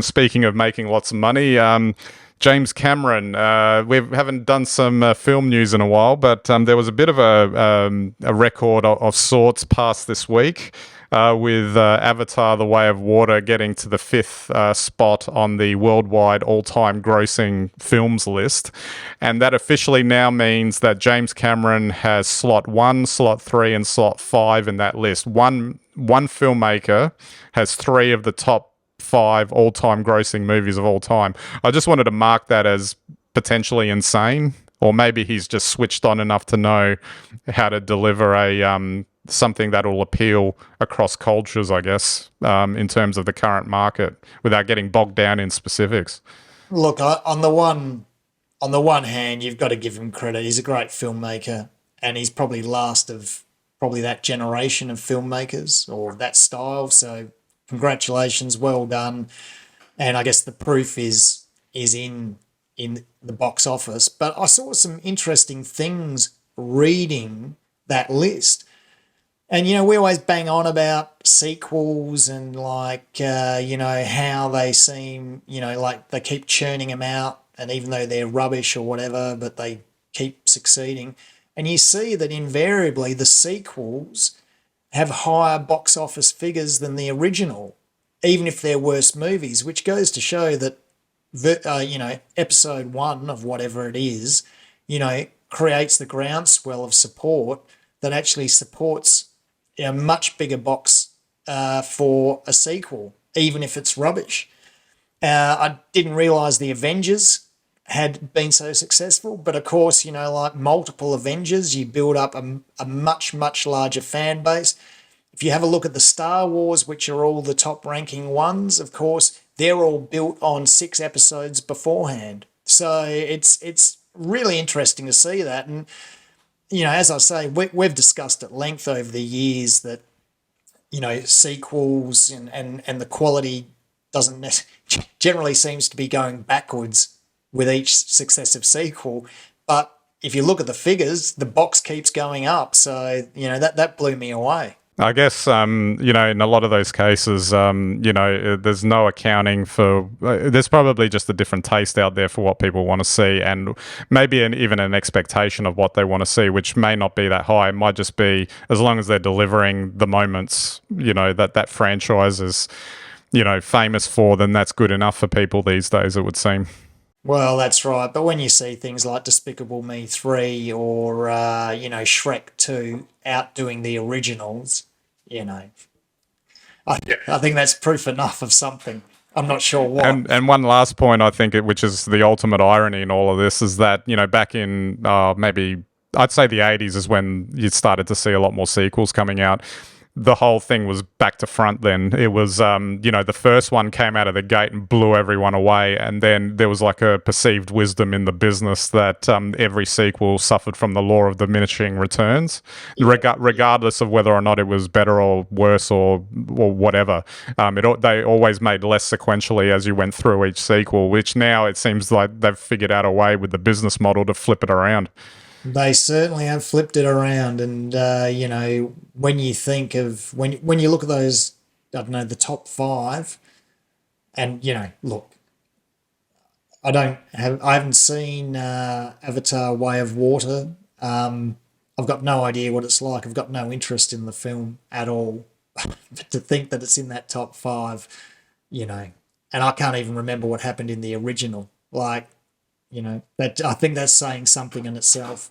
Speaking of making lots of money, James Cameron, we haven't done some film news in a while, but there was a bit of a record of sorts passed this week with Avatar: The Way of Water getting to the fifth spot on the worldwide all-time grossing films list. And that officially now means that James Cameron has slot 1, slot 3, and slot 5 in that list. One filmmaker has 3 of the top 5 all-time grossing movies of all time. I just wanted to mark that as potentially insane, or maybe he's just switched on enough to know how to deliver a something that will appeal across cultures, I guess, in terms of the current market, without getting bogged down in specifics. Look, on the one hand, you've got to give him credit. He's a great filmmaker, and he's probably last of probably that generation of filmmakers or that style. So, congratulations, well done. And I guess the proof is in the box office. But I saw some interesting things reading that list. And we always bang on about sequels and how they seem, like they keep churning them out, and even though they're rubbish or whatever, but they keep succeeding. And you see that invariably the sequels have higher box office figures than the original, even if they're worse movies, which goes to show that episode 1 of whatever it is, creates the groundswell of support that actually supports a much bigger box for a sequel, even if it's rubbish. I didn't realise the Avengers had been so successful, but of course, like multiple Avengers, you build up a much, much larger fan base. If you have a look at the Star Wars, which are all the top ranking ones, of course, they're all built on 6 episodes beforehand. So it's really interesting to see that. And as I say, we've discussed at length over the years that, sequels and the quality doesn't generally seems to be going backwards with each successive sequel. But if you look at the figures, the box keeps going up. So, that blew me away. I guess, in a lot of those cases, there's no accounting for, there's probably just a different taste out there for what people want to see, and maybe even an expectation of what they want to see, which may not be that high. It might just be, as long as they're delivering the moments, that franchise is, famous for, then that's good enough for people these days, it would seem. Well, that's right. But when you see things like Despicable Me 3 or, Shrek 2 outdoing the originals, you know, I think that's proof enough of something. I'm not sure what. And one last point, I think, which is the ultimate irony in all of this, is that back in maybe I'd say the 80s is when you started to see a lot more sequels coming out. The whole thing was back to front then. It was, the first one came out of the gate and blew everyone away. And then there was like a perceived wisdom in the business that every sequel suffered from the law of diminishing returns, regardless of whether or not it was better or worse or whatever. They always made less sequentially as you went through each sequel, which now it seems like they've figured out a way with the business model to flip it around. They certainly have flipped it around, and when you think of when you look at those, I don't know, the top 5, and look, I haven't seen Avatar: Way of Water. I've got no idea what it's like. I've got no interest in the film at all. But to think that it's in that top 5, and I can't even remember what happened in the original. Like, that I think that's saying something in itself.